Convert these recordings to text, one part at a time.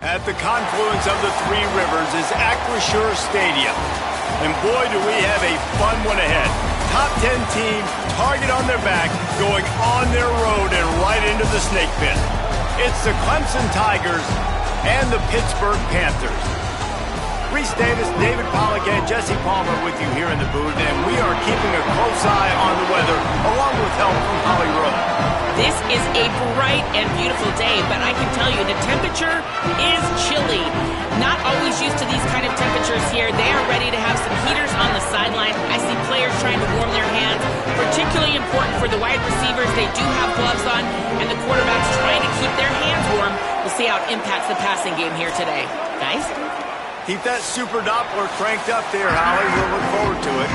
At the confluence of the three rivers is Acrisure Stadium. And boy, do we have a fun one ahead. Top 10 team, target on their back, going on their road and right into the snake pit. It's the Clemson Tigers and the Pittsburgh Panthers. Reese Davis, David Pollack, and Jesse Palmer with you here in the booth, and we are keeping a close eye on the weather, along with help from Holly Rowe. This is a bright and beautiful day, but I can tell you the temperature is chilly. Not always used to these kind of temperatures here. They are ready to have some heaters on the sideline. I see players trying to warm their hands. Particularly important for the wide receivers. They do have gloves on, and the quarterbacks trying to keep their hands warm. We'll see how it impacts the passing game here today. Guys? Keep that super Doppler cranked up there, Holly. We'll look forward to it.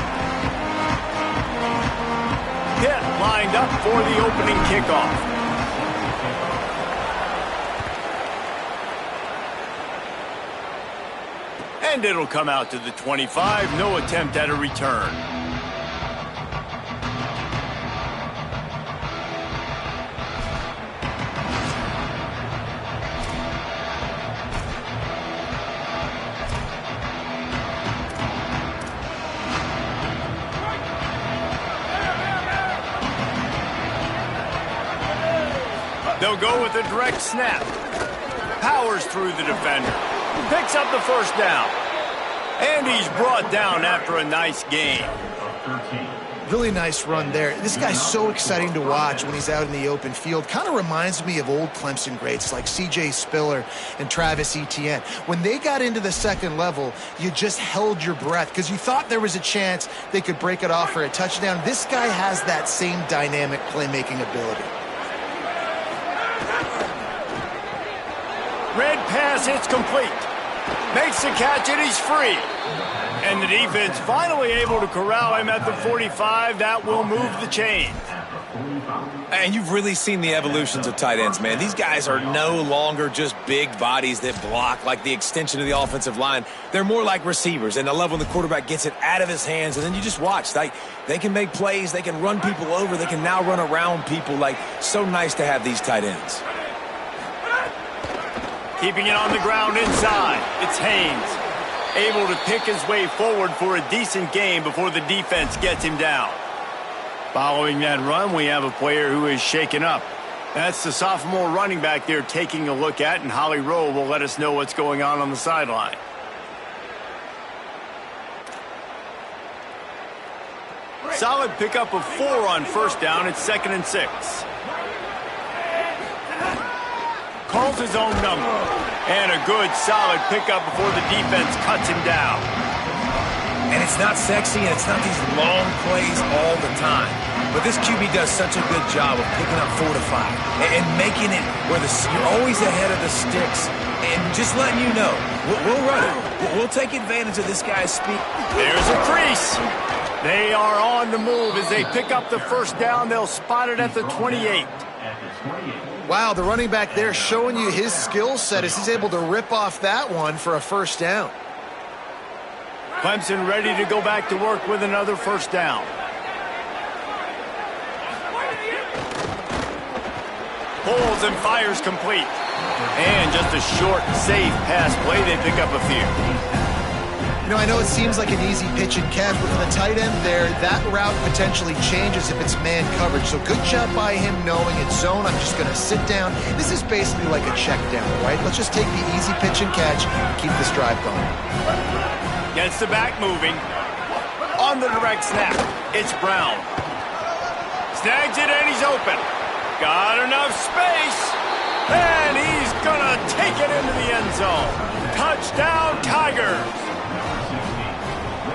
Pitt lined up for the opening kickoff. And it'll come out to the 25. No attempt at a return. They'll go with a direct snap. Powers through the defender. Picks up the first down. And he's brought down after a nice gain. Really nice run there. This guy's so exciting to watch when he's out in the open field. Kind of reminds me of old Clemson greats like C.J. Spiller and Travis Etienne. When they got into the second level, you just held your breath because you thought there was a chance they could break it off for a touchdown. This guy has that same dynamic playmaking ability. Red pass, it's complete. Makes the catch, and he's free. And the defense finally able to corral him at the 45. That will move the chains. And you've really seen the evolutions of tight ends, man. These guys are no longer just big bodies that block like the extension of the offensive line. They're more like receivers, and I love when the quarterback gets it out of his hands, and then you just watch. Like, they can make plays. They can run people over. They can now run around people. Like, so nice to have these tight ends. Keeping it on the ground inside. It's Haynes. Able to pick his way forward for a decent gain before the defense gets him down. Following that run, we have a player who is shaken up. That's the sophomore running back there taking a look at, and Holly Rowe will let us know what's going on the sideline. Solid pickup of 4 on first down. It's 2nd and 6. Calls his own number. And a good, solid pickup before the defense cuts him down. And it's not sexy, and it's not these long plays all the time. But this QB does such a good job of picking up 4 to 5 and making it where you're always ahead of the sticks. And just letting you know, we'll run it. We'll take advantage of this guy's speed. There's a crease. They are on the move as they pick up the first down. They'll spot it at the 28. Wow, the running back there showing you his skill set as he's able to rip off that one for a first down. Clemson ready to go back to work with another first down. Pulls and fires complete. And just a short, safe pass play. They pick up a few. You know, I know it seems like an easy pitch and catch, but for the tight end there, that route potentially changes if it's man coverage. So good job by him knowing it's zone. I'm just going to sit down. This is basically like a check down, right? Let's just take the easy pitch and catch and keep this drive going. Gets the back moving. On the direct snap, it's Brown. Snags it and he's open. Got enough space. And he's going to take it into the end zone. Touchdown, Tigers.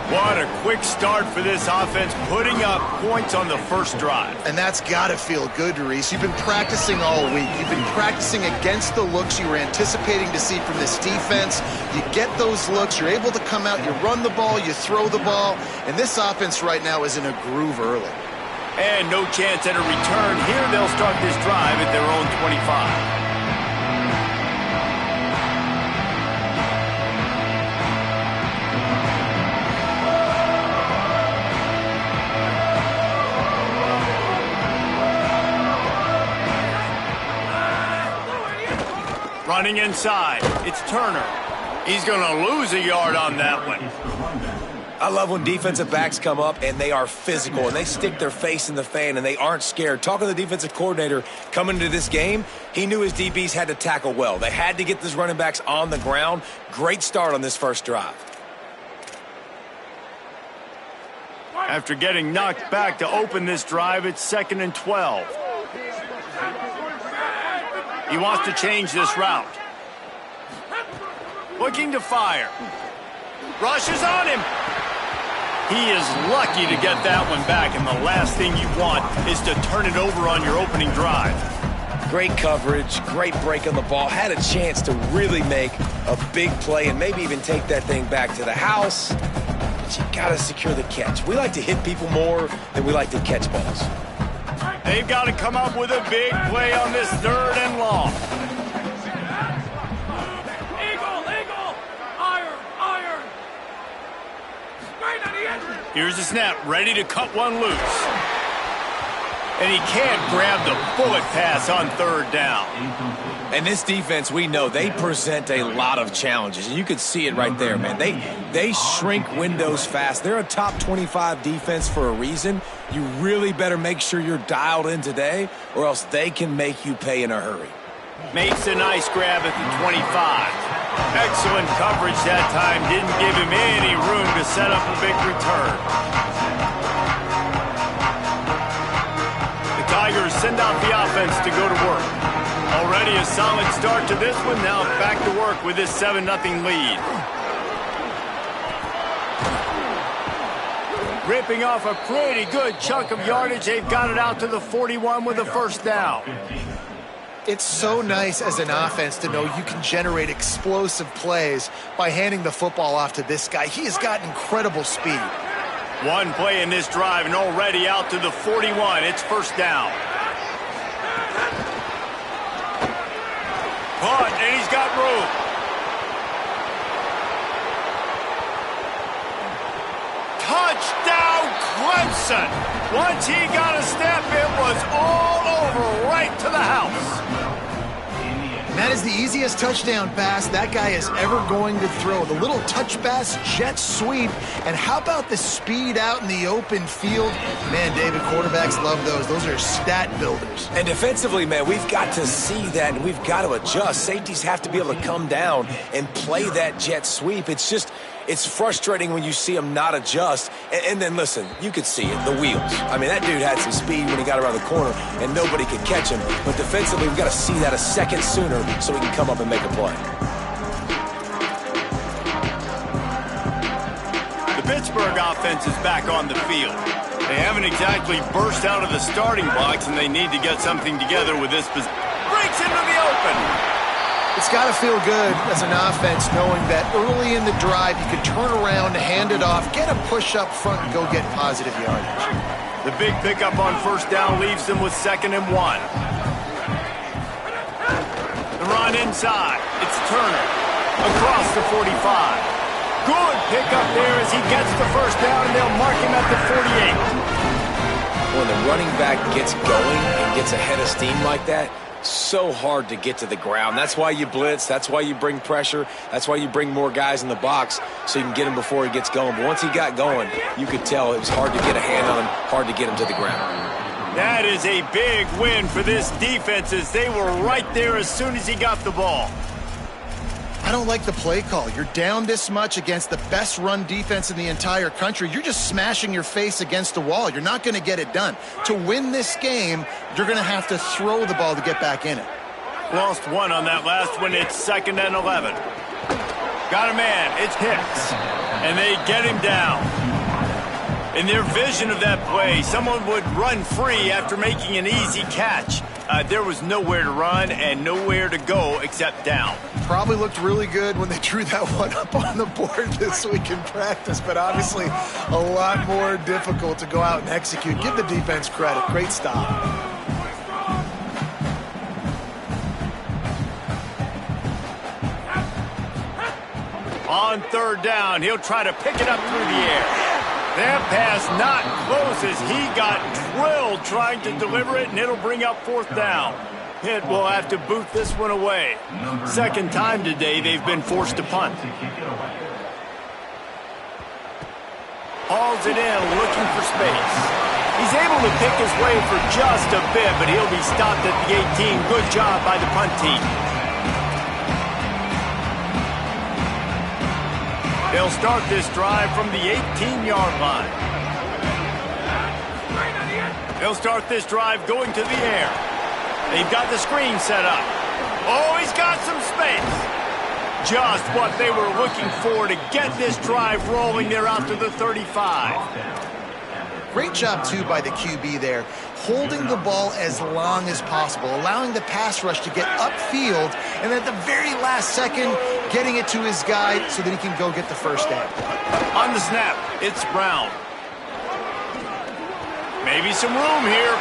What a quick start for this offense, putting up points on the first drive. And that's got to feel good, Reese. You've been practicing all week. You've been practicing against the looks you were anticipating to see from this defense. You get those looks, you're able to come out, you run the ball, you throw the ball, and this offense right now is in a groove early. And no chance at a return. Here they'll start this drive at their own 25. Running inside. It's Turner. He's going to lose a yard on that one. I love when defensive backs come up and they are physical and they stick their face in the fan and they aren't scared. Talking to the defensive coordinator coming into this game, he knew his DBs had to tackle well. They had to get these running backs on the ground. Great start on this first drive. After getting knocked back to open this drive, it's 2nd and 12. He wants to change this route. Looking to fire. Rushes on him. He is lucky to get that one back, and the last thing you want is to turn it over on your opening drive. Great coverage, great break on the ball. Had a chance to really make a big play and maybe even take that thing back to the house. But you got to secure the catch. We like to hit people more than we like to catch balls. They've got to come up with a big play on this 3rd and long. Here's the snap, ready to cut one loose. And he can't grab the bullet pass on 3rd down. And this defense, we know, they present a lot of challenges. And you could see it right there, man. They shrink windows fast. They're a top 25 defense for a reason. You really better make sure you're dialed in today, or else they can make you pay in a hurry. Makes a nice grab at the 25. Excellent coverage that time. Didn't give him any room to set up a big return. The Tigers send out the offense to go to work. Already a solid start to this one. Now back to work with this 7-0 lead. Ripping off a pretty good chunk of yardage. They've got it out to the 41 with a 1st down. It's so nice as an offense to know you can generate explosive plays by handing the football off to this guy. He has got incredible speed. One play in this drive and already out to the 41. It's 1st down. Caught, and he's got room. Touchdown, Clemson. Once he got a step, it was all over right to the house. That is the easiest touchdown pass that guy is ever going to throw. The little touch pass, jet sweep, and how about the speed out in the open field? Man, David, quarterbacks love those. Those are stat builders. And defensively, man, we've got to see that, and we've got to adjust. Safeties have to be able to come down and play that jet sweep. It's frustrating when you see him not adjust. And then, listen, you could see it, the wheels. I mean, that dude had some speed when he got around the corner, and nobody could catch him. But defensively, we've got to see that a second sooner so he can come up and make a play. The Pittsburgh offense is back on the field. They haven't exactly burst out of the starting blocks, and they need to get something together with this position. Breaks into the open. It's got to feel good as an offense knowing that early in the drive you can turn around, hand it off, get a push up front, and go get positive yardage. The big pickup on 1st down leaves them with 2nd and 1. The run inside. It's Turner across the 45. Good pickup there as he gets the 1st down, and they'll mark him at the 48. When the running back gets going and gets ahead of steam like that, so hard to get to the ground. That's why you blitz. That's why you bring pressure. That's why you bring more guys in the box so you can get him before he gets going. But once he got going, you could tell it was hard to get a hand on him, hard to get him to the ground. That is a big win for this defense as they were right there as soon as he got the ball. I don't like the play call. You're down this much against the best run defense in the entire country. You're just smashing your face against the wall. You're not going to get it done. To win this game, you're going to have to throw the ball to get back in it. Lost one on that last one. It's 2nd and 11. Got a man. It's Hicks. And they get him down. In their vision of that play, someone would run free after making an easy catch. There was nowhere to run and nowhere to go except down. Probably looked really good when they drew that one up on the board this week in practice, but obviously a lot more difficult to go out and execute. Give the defense credit. Great stop. On 3rd down, he'll try to pick it up through the air. That pass not close as he got drilled trying to deliver it, and it'll bring up 4th down. Pitt will have to boot this one away. Second time today they've been forced to punt. Hauls it in, looking for space. He's able to pick his way for just a bit, but he'll be stopped at the 18. Good job by the punt team. They'll start this drive from the 18-yard line. They'll start this drive going to the air. They've got the screen set up. Oh, he's got some space. Just what they were looking for to get this drive rolling there out to the 35. Great job, too, by the QB there, holding the ball as long as possible, allowing the pass rush to get upfield, and at the very last second, getting it to his guy so that he can go get the first down. On the snap, it's Brown. Maybe some room here.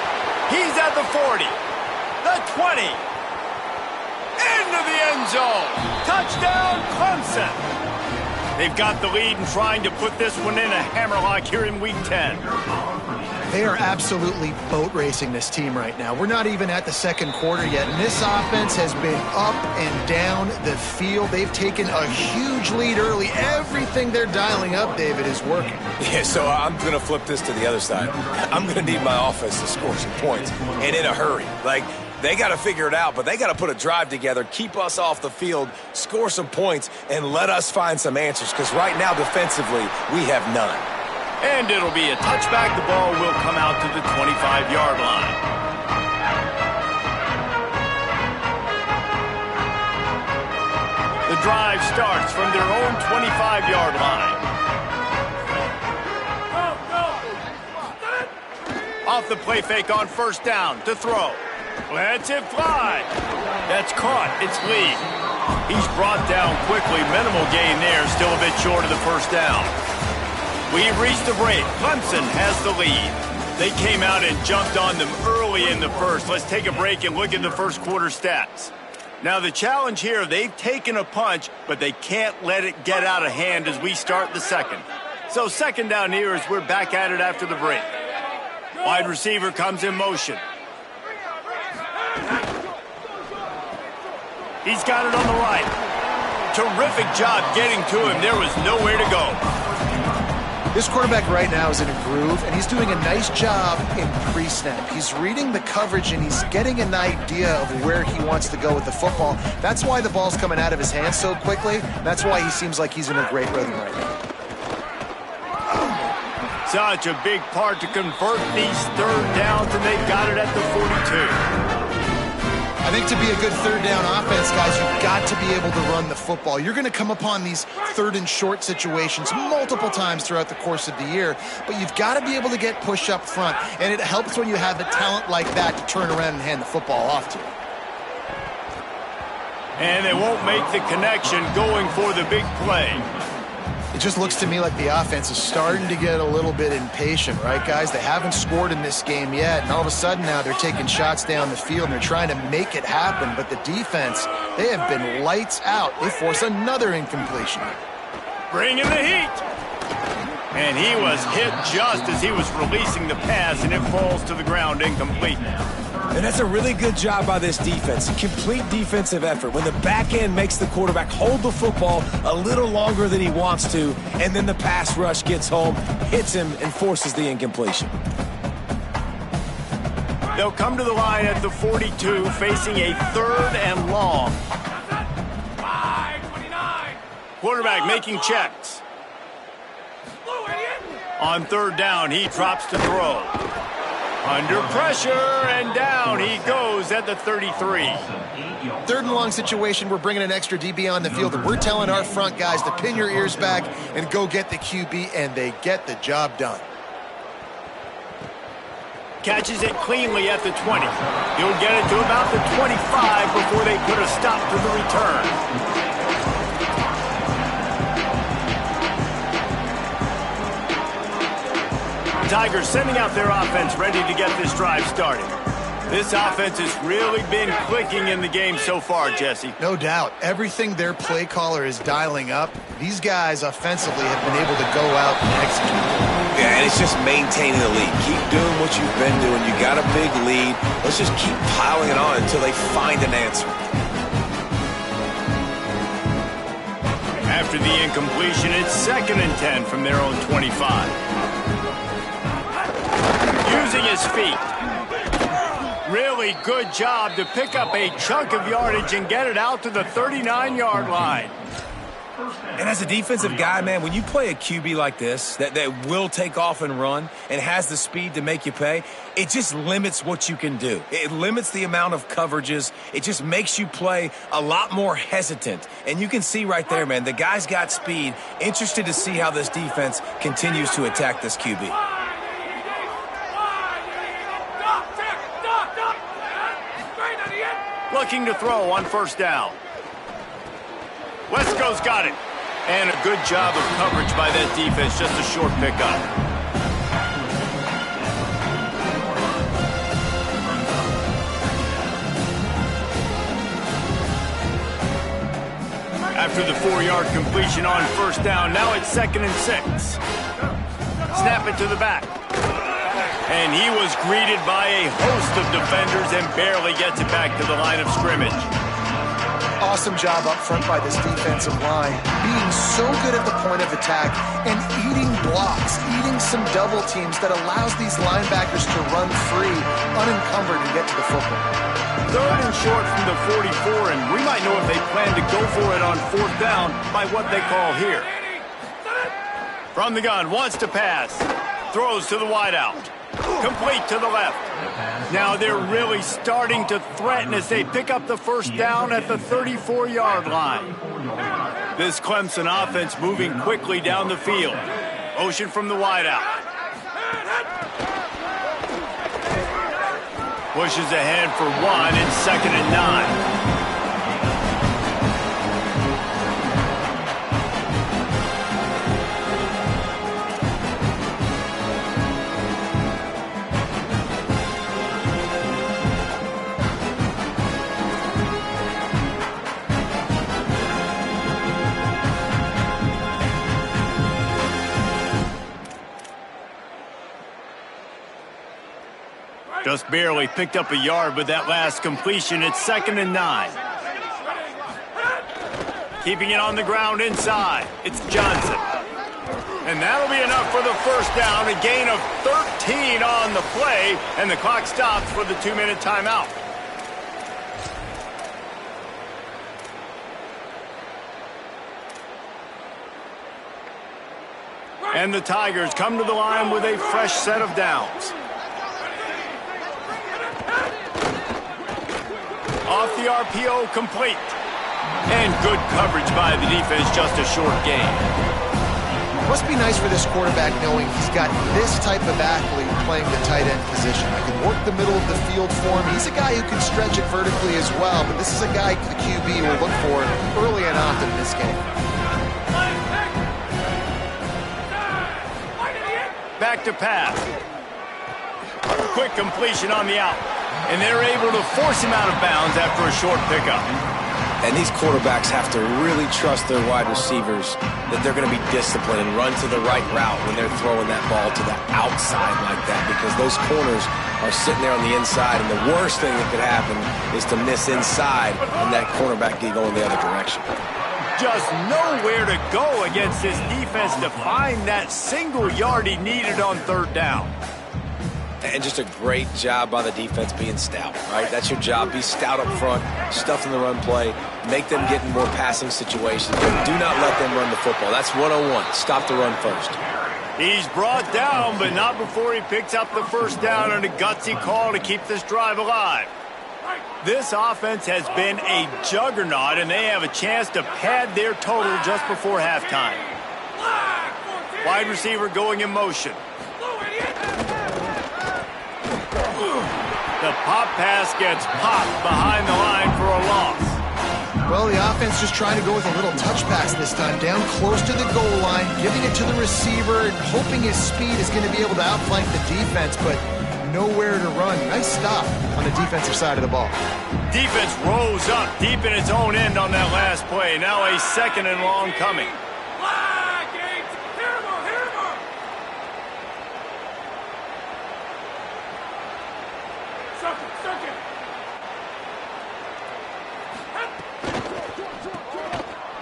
He's at the 40, the 20, into the end zone. Touchdown, Clemson. They've got the lead and trying to put this one in a hammerlock here in Week 10. They are absolutely boat racing this team right now. We're not even at the second quarter yet, and this offense has been up and down the field. They've taken a huge lead early. Everything they're dialing up, David, is working. Yeah, so I'm going to flip this to the other side. I'm going to need my offense to score some points, and in a hurry. They got to figure it out, but they got to put a drive together, keep us off the field, score some points, and let us find some answers, because right now, defensively, we have none. And it'll be a touchback. The ball will come out to the 25-yard line. The drive starts from their own 25-yard line. Off the play fake on first down to throw. Lets it fly. That's caught. It's Lee. He's brought down quickly. Minimal gain there. Still a bit short of the first down. We've reached the break. Clemson has the lead. They came out and jumped on them early in the first. Let's take a break and look at the first quarter stats. Now the challenge here, they've taken a punch, but they can't let it get out of hand as we start the second. So second down here as we're back at it after the break. Wide receiver comes in motion. He's got it on the right. Terrific job getting to him. There was nowhere to go. This quarterback right now is in a groove, and he's doing a nice job in pre-snap. He's reading the coverage, and he's getting an idea of where he wants to go with the football. That's why the ball's coming out of his hands so quickly. That's why he seems like he's in a great rhythm right now. Such a big part to convert these third downs, and they've got it at the 42. I think to be a good third down offense, guys, you've got to be able to run the football. You're going to come upon these third and short situations multiple times throughout the course of the year, but you've got to be able to get push up front, and it helps when you have a talent like that to turn around and hand the football off to you. And they won't make the connection going for the big play. It just looks to me like the offense is starting to get a little bit impatient, right, guys? They haven't scored in this game yet, and all of a sudden now they're taking shots down the field and they're trying to make it happen, but the defense, they have been lights out. They force another incompletion. Bring in the heat. And he was hit just as he was releasing the pass, and it falls to the ground incomplete. And that's a really good job by this defense. Complete defensive effort. When the back end makes the quarterback hold the football a little longer than he wants to, and then the pass rush gets home, hits him, and forces the incompletion. They'll come to the line at the 42, facing a third and long. Quarterback making checks. On third down, he drops to throw. Under pressure, and down he goes at the 33. Third and long situation, we're bringing an extra DB on the field, and we're telling our front guys to pin your ears back and go get the QB, and they get the job done. Catches it cleanly at the 20. He'll get it to about the 25 before they put a stop to the return. Tigers sending out their offense ready to get this drive started. This offense has really been clicking in the game so far, Jesse. No doubt. Everything their play caller is dialing up, these guys offensively have been able to go out and execute. Yeah, and it's just maintaining the lead. Keep doing what you've been doing. You got a big lead. Let's just keep piling it on until they find an answer. After the incompletion, it's 2nd and 10 from their own 25. Using his feet. Really good job to pick up a chunk of yardage and get it out to the 39-yard line. And as a defensive guy, man, when you play a QB like this that will take off and run and has the speed to make you pay, it just limits what you can do. It limits the amount of coverages. It just makes you play a lot more hesitant. And you can see right there, man, the guy's got speed. Interested to see how this defense continues to attack this QB. Looking to throw on 1st down. Wesco's got it. And a good job of coverage by that defense. Just a short pickup. After the 4-yard completion on 1st down, now it's 2nd and 6. Snap it to the back. And he was greeted by a host of defenders and barely gets it back to the line of scrimmage. Awesome job up front by this defensive line, being so good at the point of attack and eating blocks, eating some double teams that allows these linebackers to run free, unencumbered, and get to the football. 3rd and short from the 44, and we might know if they plan to go for it on 4th down by what they call here. From the gun, wants to pass, throws to the wideout. Complete to the left. Now they're really starting to threaten as they pick up the 1st down at the 34-yard line. This Clemson offense moving quickly down the field. Motion from the wideout. Pushes ahead for 1 in 2nd and 9. Just barely picked up a yard with that last completion. It's 2nd and 9. Keeping it on the ground inside. It's Johnson. And that'll be enough for the 1st down. A gain of 13 on the play. And the clock stops for the 2-minute timeout. And the Tigers come to the line with a fresh set of downs. Off the RPO, complete. And good coverage by the defense, just a short gain. Must be nice for this quarterback knowing he's got this type of athlete playing the tight end position. I can work the middle of the field for him. He's a guy who can stretch it vertically as well, but this is a guy the QB will look for early and often in this game. Back to pass. Quick completion on the out. And they're able to force him out of bounds after a short pickup. And these quarterbacks have to really trust their wide receivers that they're going to be disciplined and run to the right route when they're throwing that ball to the outside like that, because those corners are sitting there on the inside, and the worst thing that could happen is to miss inside and that cornerback get going the other direction. Just nowhere to go against this defense to find that single yard he needed on 3rd down. And just a great job by the defense being stout, right? That's your job. Be stout up front, stuff in the run play, make them get in more passing situations, but do not let them run the football. That's 101. Stop the run first. He's brought down, but not before he picks up the 1st down and a gutsy call to keep this drive alive. This offense has been a juggernaut, and they have a chance to pad their total just before halftime. Wide receiver going in motion. The pop pass gets popped behind the line for a loss. Well, the offense just trying to go with a little touch pass this time, down close to the goal line, giving it to the receiver and hoping his speed is going to be able to outflank the defense, but nowhere to run. Nice stop on the defensive side of the ball. Defense rose up deep in its own end on that last play. Now a 2nd and long coming.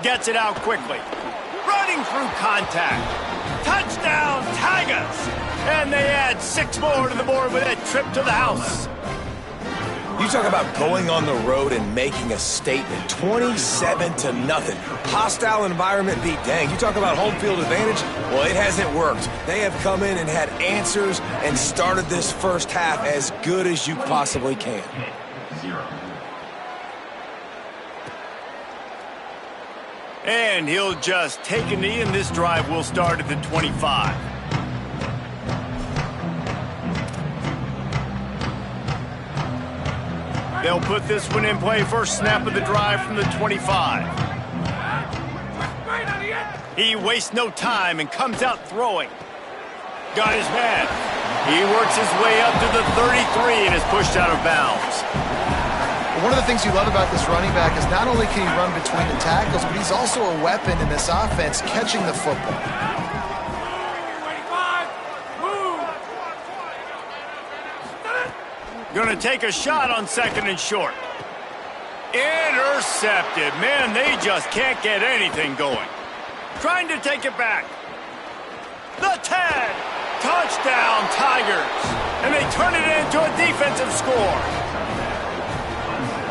Gets it out quickly. Running through contact. Touchdown, Tigers! And they add 6 more to the board with that trip to the house. You talk about going on the road and making a statement. 27-0. Hostile environment beat dang. You talk about home field advantage? Well, it hasn't worked. They have come in and had answers and started this first half as good as you possibly can. And he'll just take a knee, and this drive will start at the 25. They'll put this one in play. First snap of the drive from the 25. He wastes no time and comes out throwing. Got his man. He works his way up to the 33 and is pushed out of bounds. One of the things you love about this running back is not only can he run between the tackles, but he's also a weapon in this offense catching the football. Going to take a shot on 2nd and short. Intercepted. Man, they just can't get anything going. Trying to take it back. The 10. Touchdown, Tigers. And they turn it into a defensive score.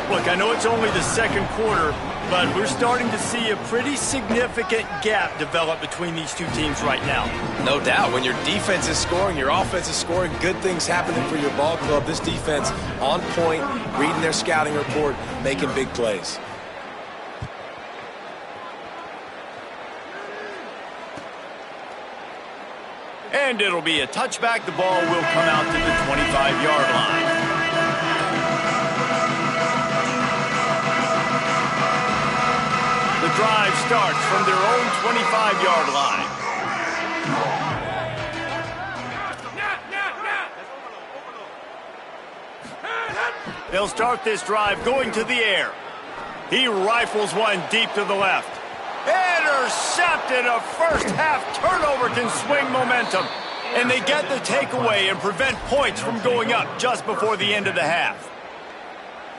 Look, I know it's only the second quarter, but we're starting to see a pretty significant gap develop between these two teams right now. No doubt. When your defense is scoring, your offense is scoring, good things happening for your ball club. This defense on point, reading their scouting report, making big plays. And it'll be a touchback. The ball will come out to the 25-yard line. The drive starts from their own 25-yard line. They'll start this drive going to the air. He rifles one deep to the left. Intercepted. A first-half turnover can swing momentum. And they get the takeaway and prevent points from going up just before the end of the half.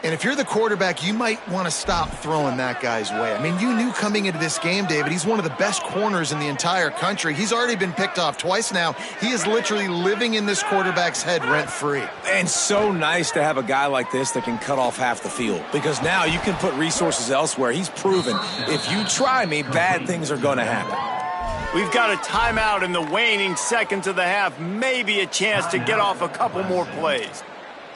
And if you're the quarterback, you might want to stop throwing that guy's way. I mean, you knew coming into this game, David, he's one of the best corners in the entire country. He's already been picked off twice now. He is literally living in this quarterback's head rent-free. And so nice to have a guy like this that can cut off half the field, because now you can put resources elsewhere. He's proven if you try me, bad things are going to happen. We've got a timeout in the waning seconds of the half, maybe a chance to get off a couple more plays.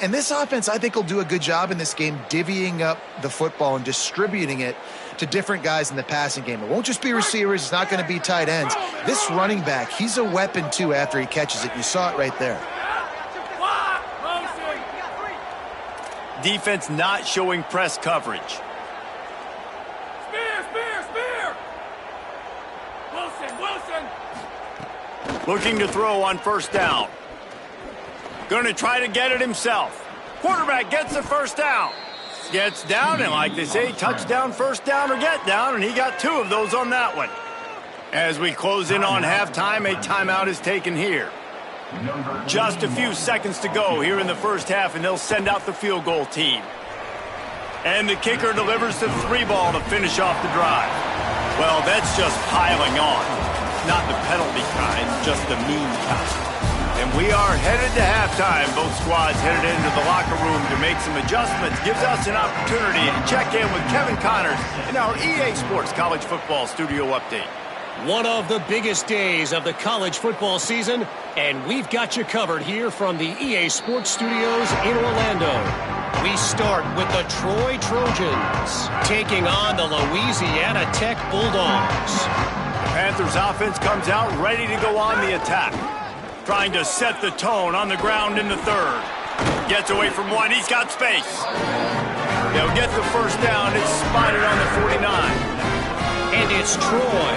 And this offense, I think, will do a good job in this game divvying up the football and distributing it to different guys in the passing game. It won't just be receivers. It's not going to be tight ends. This running back, he's a weapon, too, after he catches it. You saw it right there. Defense not showing press coverage. Spear! Wilson! Looking to throw on first down. Going to try to get it himself. Quarterback gets the first down. Gets down, and like they say, touchdown, first down, or get down, and he got 2 of those on that one. As we close in on halftime, a timeout is taken here. Just a few seconds to go here in the first half, and they'll send out the field goal team. And the kicker delivers the 3 ball to finish off the drive. Well, that's just piling on. Not the penalty kind, just the mean kind. And we are headed to halftime. Both squads headed into the locker room to make some adjustments. Gives us an opportunity to check in with Kevin Connors in our EA Sports College Football Studio Update. One of the biggest days of the college football season, and we've got you covered here from the EA Sports Studios in Orlando. We start with the Troy Trojans taking on the Louisiana Tech Bulldogs. The Panthers offense comes out ready to go on the attack. Trying to set the tone on the ground in the third. Gets away from one. He's got space. They'll get the first down. It's spotted on the 49. And it's Troy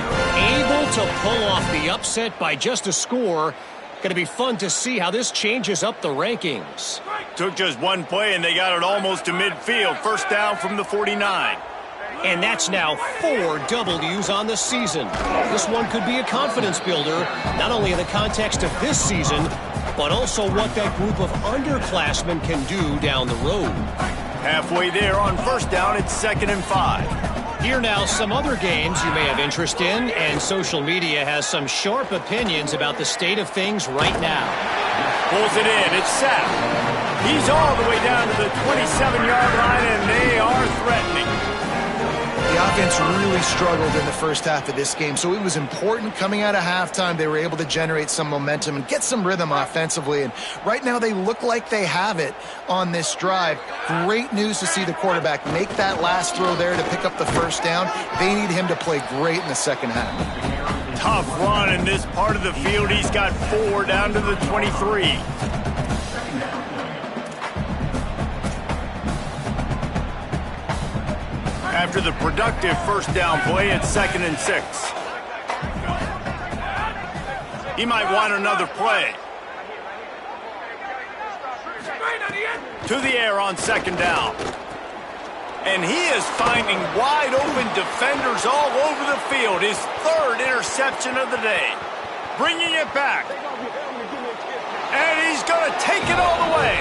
able to pull off the upset by just a score. Going to be fun to see how this changes up the rankings. Took just one play, and they got it almost to midfield. First down from the 49. And that's now 4 W's on the season. This one could be a confidence builder, not only in the context of this season, but also what that group of underclassmen can do down the road. Halfway there on first down, it's 2nd and 5. Here now some other games you may have interest in, and social media has some sharp opinions about the state of things right now. Pulls it in, it's sacked. He's all the way down to the 27-yard line, and they are threatening. The offense really struggled in the first half of this game, so it was important coming out of halftime. They were able to generate some momentum and get some rhythm offensively, and right now they look like they have it on this drive. Great news to see the quarterback make that last throw there to pick up the first down. They need him to play great in the second half. Tough run in this part of the field. He's got 4 down to the 23. After the productive first down play, it's 2nd and 6. He might want another play. To the air on 2nd down. And he is finding wide open defenders all over the field. His 3rd interception of the day. Bringing it back. And he's going to take it all the way.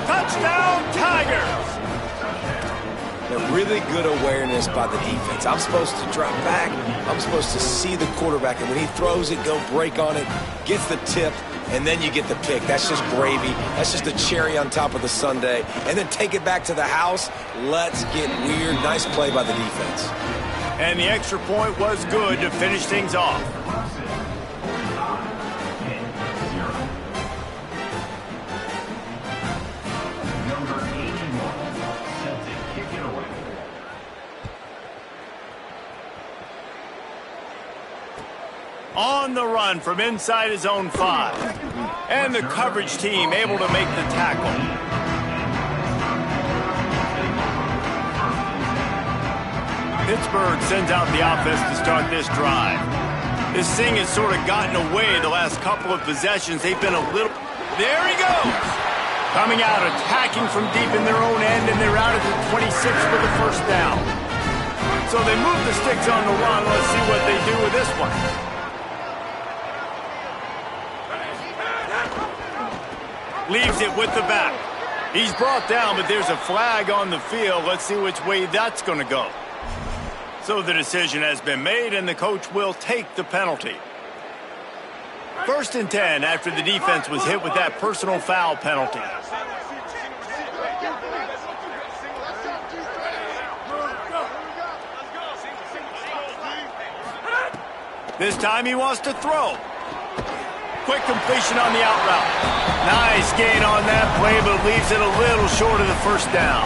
Touchdown, Tigers. A really good awareness by the defense. I'm supposed to drop back. I'm supposed to see the quarterback, and when he throws it, go break on it, gets the tip, and then you get the pick. That's just gravy. That's just a cherry on top of the sundae. And then take it back to the house. Let's get weird. Nice play by the defense. And the extra point was good to finish things off. On the run from inside his own 5. And the coverage team able to make the tackle. Pittsburgh sends out the offense to start this drive. This thing has sort of gotten away the last couple of possessions. They've been a little... There he goes! Coming out, attacking from deep in their own end, and they're out at the 26 for the first down. So they move the sticks on the run. Let's see what they do with this one. Leaves it with the back. He's brought down, but there's a flag on the field. Let's see which way that's going to go. So the decision has been made, and the coach will take the penalty. 1st and 10 after the defense was hit with that personal foul penalty. This time he wants to throw. Quick completion on the out route. Nice gain on that play, but leaves it a little short of the first down.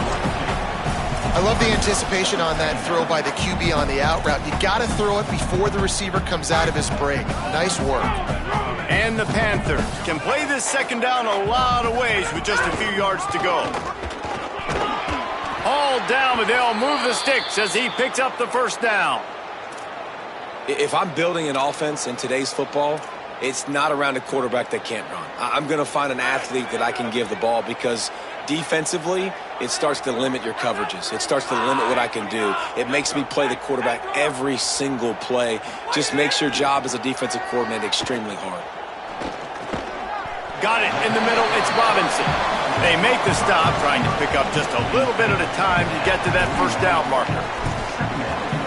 I love the anticipation on that throw by the QB on the out route. You got to throw it before the receiver comes out of his break. Nice work. And the Panthers can play this 2nd down a lot of ways with just a few yards to go. All down, but they'll move the sticks as he picks up the first down. If I'm building an offense in today's football, it's not around a quarterback that can't run. I'm going to find an athlete that I can give the ball, because defensively, it starts to limit your coverages. It starts to limit what I can do. It makes me play the quarterback every single play. Just makes your job as a defensive coordinator extremely hard. Got it in the middle. It's Robinson. They make the stop, trying to pick up just a little bit at a time to get to that first down marker.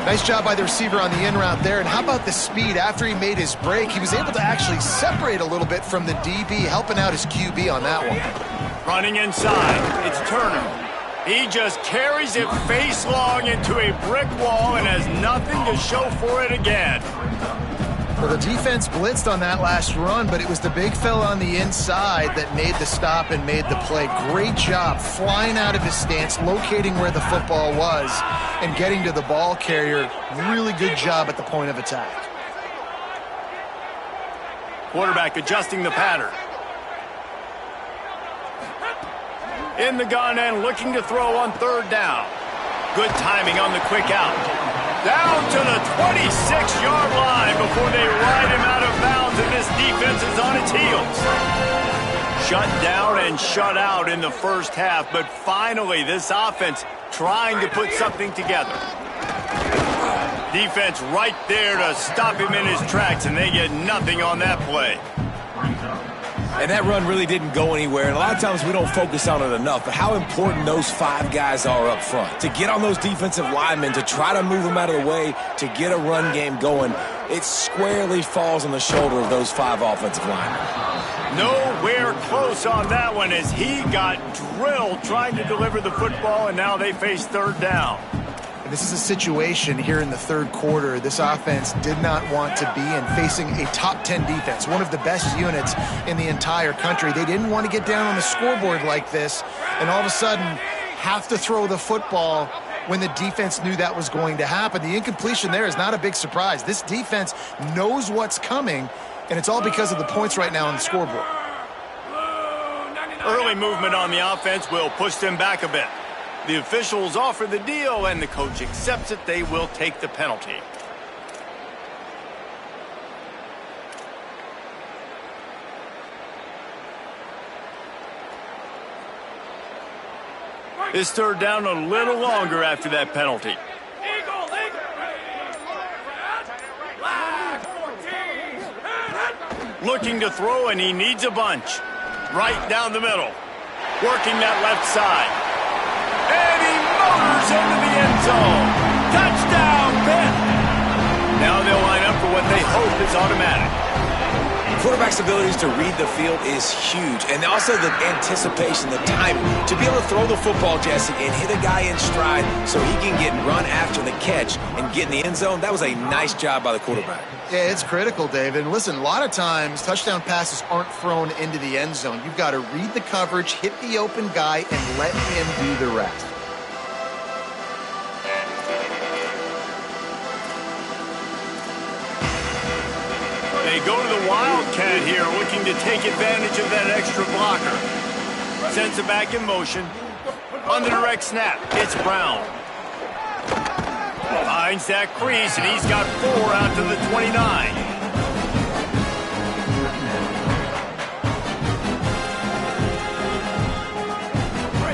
Nice job by the receiver on the in route there. And how about the speed? After he made his break, he was able to actually separate a little bit from the DB, helping out his QB on that one. Running inside, it's Turner. He just carries it face long into a brick wall and has nothing to show for it again. Well, the defense blitzed on that last run, but it was the big fella on the inside that made the stop and made the play. Great job flying out of his stance, locating where the football was, and getting to the ball carrier. Really good job at the point of attack. Quarterback adjusting the pattern. In the gun and looking to throw on 3rd down. Good timing on the quick out. Down to the 26-yard line before they ride him out of bounds, and this defense is on its heels. Shut down and shut out in the first half, but finally this offense trying to put something together. Defense right there to stop him in his tracks, and they get nothing on that play. And that run really didn't go anywhere, and a lot of times we don't focus on it enough, but how important those 5 guys are up front. To get on those defensive linemen, to try to move them out of the way, to get a run game going, it squarely falls on the shoulder of those 5 offensive linemen. Nowhere close on that one as he got drilled trying to deliver the football, and now they face third down. And this is a situation here in the third quarter this offense did not want to be in, facing a top 10 defense, one of the best units in the entire country. They didn't want to get down on the scoreboard like this and all of a sudden have to throw the football when the defense knew that was going to happen. The incompletion there is not a big surprise. This defense knows what's coming, and it's all because of the points right now on the scoreboard. Early movement on the offense will push them back a bit. The officials offer the deal, and the coach accepts it. They will take the penalty. This third down a little longer after that penalty. Looking to throw, and he needs a bunch. Right down the middle. Working that left side. And he motors into the end zone. Touchdown, Pitt. Now they'll line up for what they hope is automatic. Quarterback's abilities to read the field is huge, and also the anticipation, the timing. To be able to throw the football, Jesse, and hit a guy in stride so he can get run after the catch and get in the end zone, that was a nice job by the quarterback. Yeah, it's critical, David. And listen, a lot of times touchdown passes aren't thrown into the end zone. You've got to read the coverage, hit the open guy, and let him do the rest. They go to the Wildcat here, looking to take advantage of that extra blocker. Sends it back in motion. On the direct snap, it's Brown. Finds that crease, and he's got 4 out to the 29.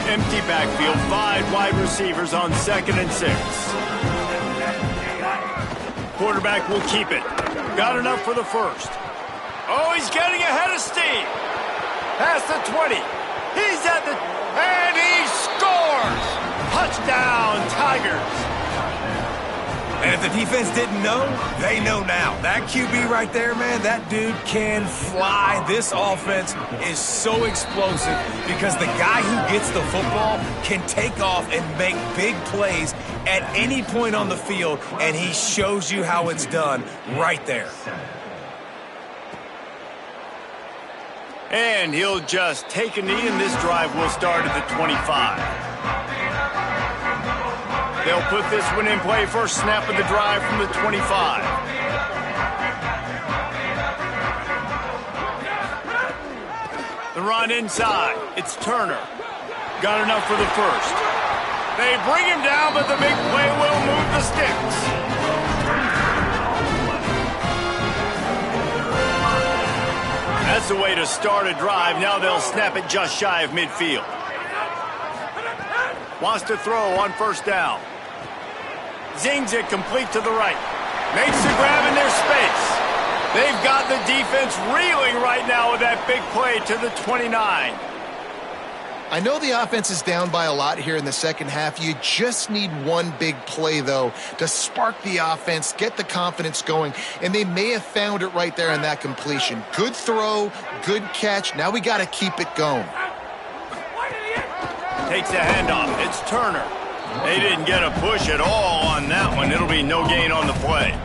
Empty backfield, 5 wide receivers on 2nd and 6. Quarterback will keep it. Got enough for the first. Oh, he's getting ahead of steam. Past the 20. He's at the... And he scores! Touchdown, Tigers. And if the defense didn't know, they know now. That QB right there, man, that dude can fly. This offense is so explosive because the guy who gets the football can take off and make big plays at any point on the field, and he shows you how it's done right there. And he'll just take a knee, and this drive will start at the 25. They'll put this one in play. First snap of the drive from the 25. The run inside. It's Turner. Got enough for the first. They bring him down, but the big play will move the sticks. That's the way to start a drive. Now they'll snap it just shy of midfield. Wants to throw on first down. Zings it complete to the right. Makes the grab in their space. They've got the defense reeling right now with that big play to the 29. I know the offense is down by a lot here in the second half. You just need one big play, though, to spark the offense, get the confidence going, and they may have found it right there in that completion. Good throw, good catch. Now we got to keep it going. Takes the handoff. It's Turner. They didn't get a push at all on that one. It'll be no gain on the play.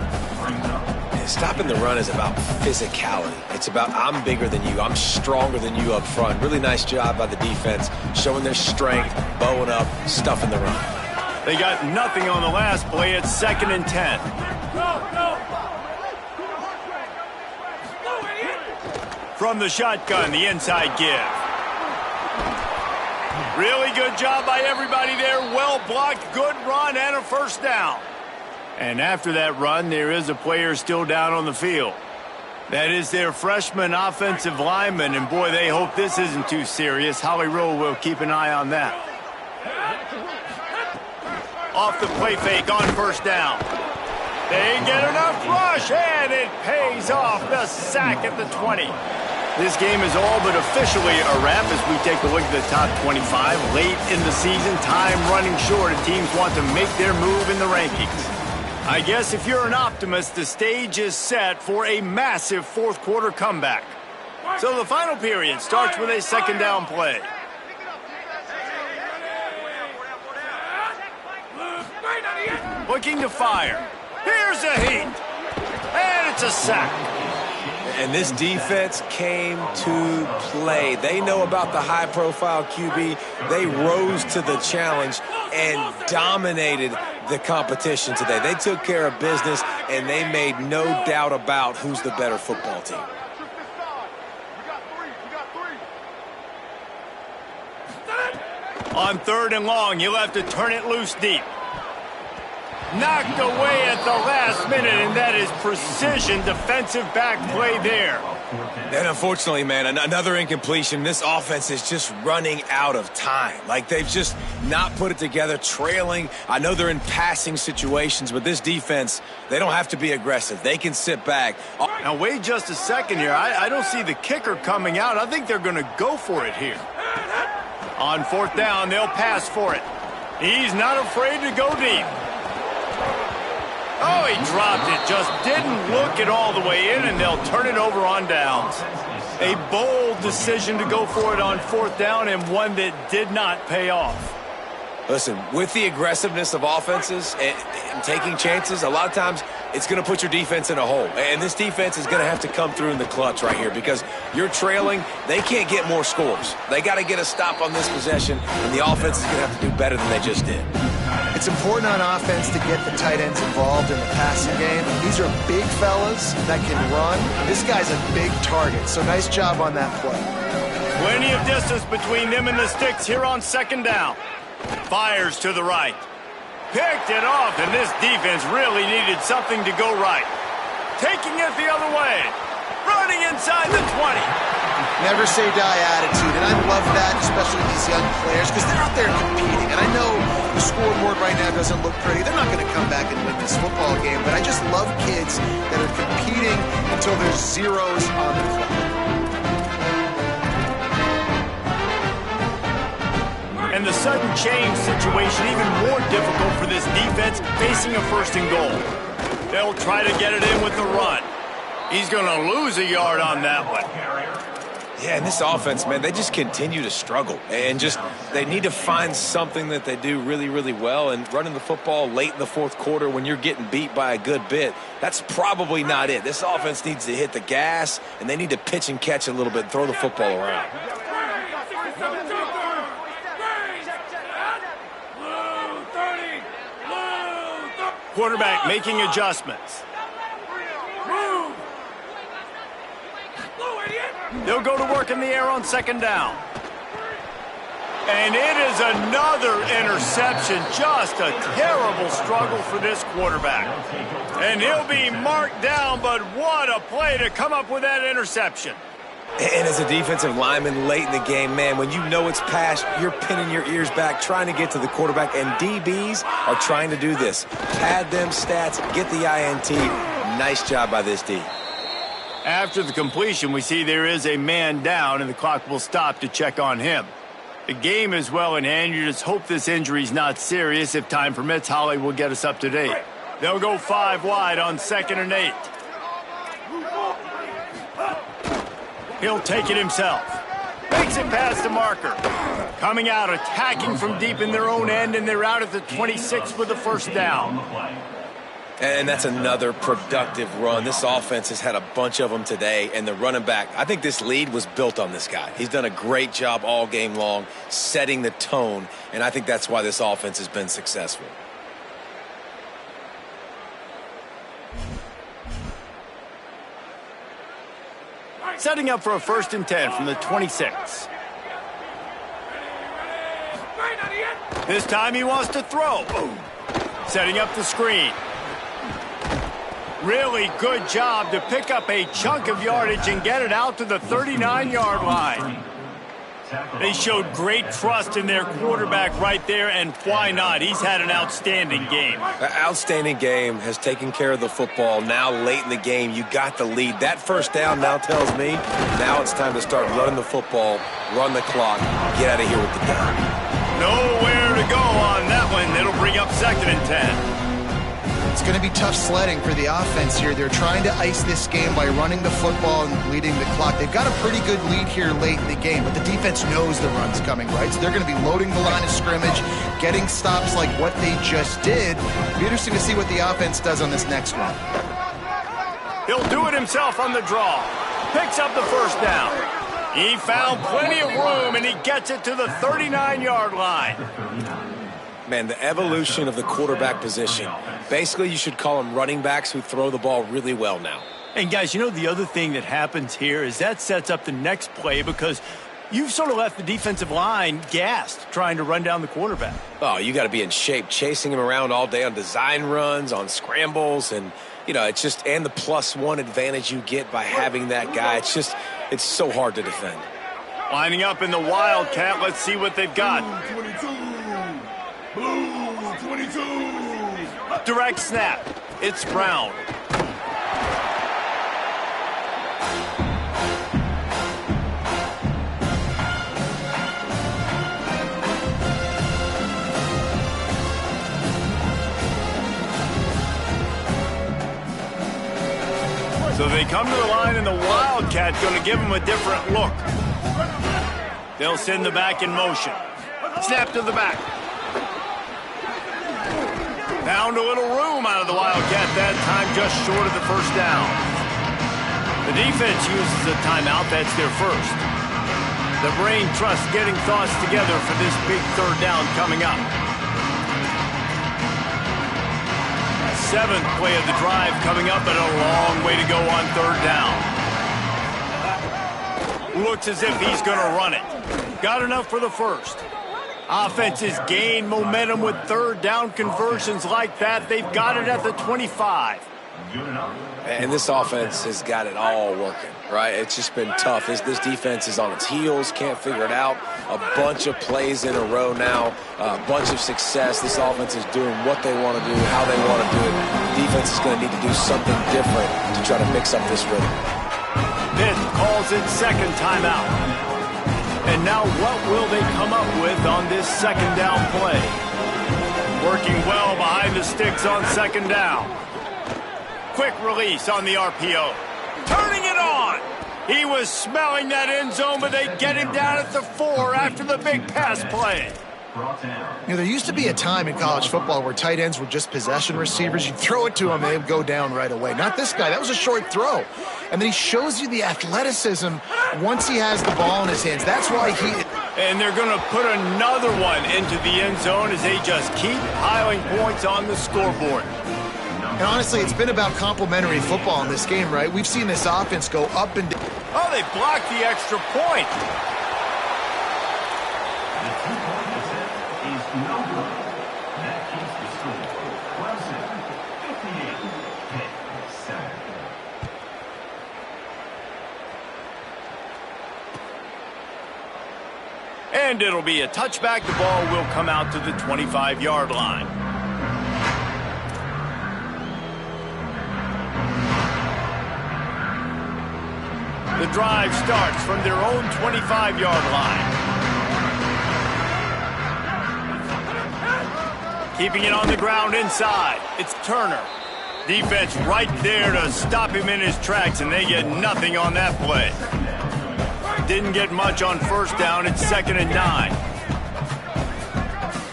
Stopping the run is about physicality. It's about I'm bigger than you. I'm stronger than you up front. Really nice job by the defense, showing their strength, bowing up, stuffing the run. They got nothing on the last play. It's 2nd and 10. From the shotgun, the inside give. Really good job by everybody there. Well blocked, good run, and a first down. And after that run, there is a player still down on the field. That is their freshman offensive lineman, and boy, they hope this isn't too serious. Holly Rowe will keep an eye on that. Off the play fake on first down. They get enough rush, and it pays off. The sack at the 20. This game is all but officially a wrap as we take a look at the top 25. Late in the season, time running short, and teams want to make their move in the rankings. I guess if you're an optimist, the stage is set for a massive fourth quarter comeback. So the final period starts with a second down play. Looking to fire. Here's a heat. And it's a sack. And this defense came to play. They know about the high-profile QB. They rose to the challenge and dominated the competition today. They took care of business, and they made no doubt about who's the better football team. On 3rd and long, you'll have to turn it loose deep. Knocked away at the last minute, and that is precision defensive back play there. And unfortunately, man, another incompletion. This offense is just running out of time. Like, they've just not put it together, trailing. I know they're in passing situations, but this defense, they don't have to be aggressive. They can sit back. Now, wait just a second here. I don't see the kicker coming out. I think they're going to go for it here. On 4th down, they'll pass for it. He's not afraid to go deep. Oh, he dropped it. Just didn't look it all the way in, and they'll turn it over on downs. A bold decision to go for it on 4th down, and one that did not pay off. Listen, with the aggressiveness of offenses and taking chances, a lot of times it's going to put your defense in a hole. And this defense is going to have to come through in the clutch right here because you're trailing. They can't get more scores. They got to get a stop on this possession, and the offense is going to have to do better than they just did. It's important on offense to get the tight ends involved in the passing game. These are big fellas that can run. This guy's a big target, so nice job on that play. Plenty of distance between them and the sticks here on 2nd down. Fires to the right. Picked it off, and this defense really needed something to go right. Taking it the other way. Running inside the 20. Never say die attitude, and I love that, especially these young players, because they're out there competing. And I know the scoreboard right now doesn't look pretty. They're not going to come back and win this football game, but I just love kids that are competing until there's zeros on the clock. And the sudden change situation even more difficult for this defense facing a 1st and goal. They'll try to get it in with the run. He's going to lose a yard on that one. Yeah, and this offense, man, they just continue to struggle. And just they need to find something that they do really, really well. And running the football late in the 4th quarter when you're getting beat by a good bit, that's probably not it. This offense needs to hit the gas, and they need to pitch and catch a little bit and throw the football around. Quarterback making adjustments. They'll go to work in the air on 2nd down. And it is another interception. Just a terrible struggle for this quarterback. And he'll be marked down, but what a play to come up with that interception. And as a defensive lineman late in the game, man, when you know it's past, you're pinning your ears back, trying to get to the quarterback, and DBs are trying to do this. Pad them stats, get the INT. Nice job by this D. After the completion, we see there is a man down, and the clock will stop to check on him. The game is well in hand. You just hope this injury is not serious. If time permits, Holly will get us up to date. They'll go 5 wide on 2nd and 8. He'll take it himself. Makes it past the marker. Coming out, attacking from deep in their own end, and they're out at the 26 with the 1st down. And that's another productive run. This offense has had a bunch of them today, and the running back, I think this lead was built on this guy. He's done a great job all game long, setting the tone, and I think that's why this offense has been successful. Setting up for a 1st and 10 from the 26. This time he wants to throw. Setting up the screen. Really good job to pick up a chunk of yardage and get it out to the 39-yard line. They showed great trust in their quarterback right there, and why not? He's had an outstanding game. An outstanding game, has taken care of the football. Now late in the game, you got the lead. That first down now tells me now it's time to start running the football, run the clock, get out of here with the gun. Nowhere to go on that one. It'll bring up 2nd and 10. It's going to be tough sledding for the offense here. They're trying to ice this game by running the football and bleeding the clock. They've got a pretty good lead here late in the game, but the defense knows the run's coming, right? So they're going to be loading the line of scrimmage, getting stops like what they just did. It'll be interesting to see what the offense does on this next one. He'll do it himself on the draw. Picks up the first down. He found plenty of room, and he gets it to the 39-yard line. Man, the evolution of the quarterback position. Basically, you should call them running backs who throw the ball really well now. And, guys, you know the other thing that happens here is that sets up the next play because you've sort of left the defensive line gassed trying to run down the quarterback. Oh, you got to be in shape, chasing him around all day on design runs, on scrambles, and, you know, it's just, and the +1 advantage you get by having that guy. It's so hard to defend. Lining up in the Wildcat, let's see what they've got. Blue 22. Direct snap. It's Brown. So they come to the line, and the Wildcat going to give them a different look. They'll send the back in motion. Snap to the back. Found a little room out of the Wildcat that time, just short of the first down. The defense uses a timeout. That's their first. The brain trust getting thoughts together for this big 3rd down coming up. 7th play of the drive coming up, and a long way to go on 3rd down. Looks as if he's going to run it. Got enough for the first. Offenses gain momentum with 3rd down conversions like that. They've got it at the 25. And this offense has got it all working, right? It's just been tough. This defense is on its heels, can't figure it out. A bunch of plays in a row now, a bunch of success. This offense is doing what they want to do, how they want to do it. The defense is going to need to do something different to try to mix up this rhythm. Pitt calls it 2nd timeout. And now what will they come up with on this 2nd down play? Working well behind the sticks on 2nd down. Quick release on the RPO. Turning it on. He was smelling that end zone, but they get him down at the 4 after the big pass play. You know, there used to be a time in college football where tight ends were just possession receivers. You'd throw it to them, they would go down right away. Not this guy. That was a short throw. And then he shows you the athleticism once he has the ball in his hands. That's why he... And they're going to put another one into the end zone as they just keep piling points on the scoreboard. And honestly, it's been about complementary football in this game, right? We've seen this offense go up and down. Oh, they blocked the extra point. And it'll be a touchback. The ball will come out to the 25-yard line. The drive starts from their own 25-yard line. Keeping it on the ground inside. It's Turner. Defense right there to stop him in his tracks, and they get nothing on that play. Didn't get much on 1st down. It's 2nd and 9.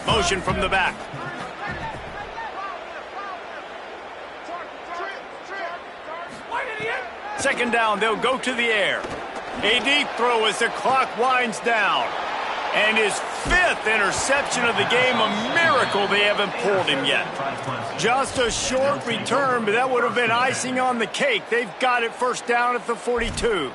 Motion from the back. Second down, they'll go to the air. A deep throw as the clock winds down. And his 5th interception of the game, a miracle they haven't pulled him yet. Just a short return, but that would have been icing on the cake. They've got it 1st down at the 42.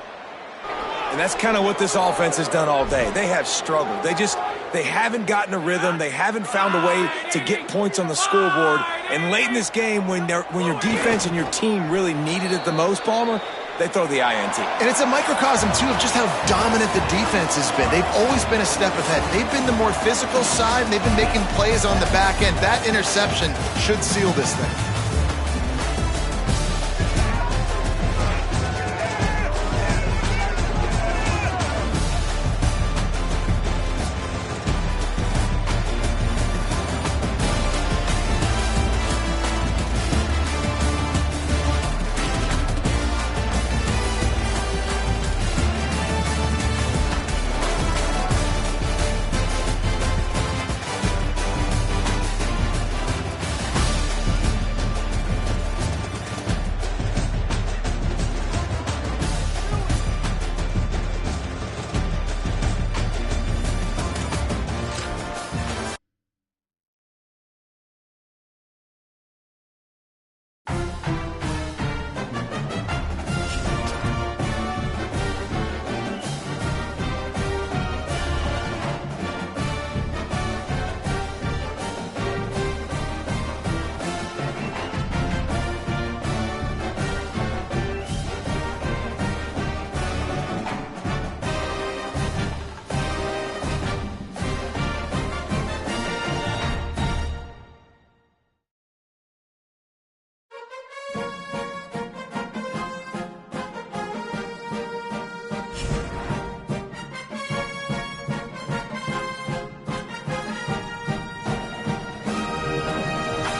And that's kind of what this offense has done all day. They have struggled. They haven't gotten a rhythm. They haven't found a way to get points on the scoreboard. And late in this game, when your defense and your team really needed it the most, Palmer, they throw the INT. And it's a microcosm, too, of just how dominant the defense has been. They've always been a step ahead. They've been the more physical side, and they've been making plays on the back end. That interception should seal this thing.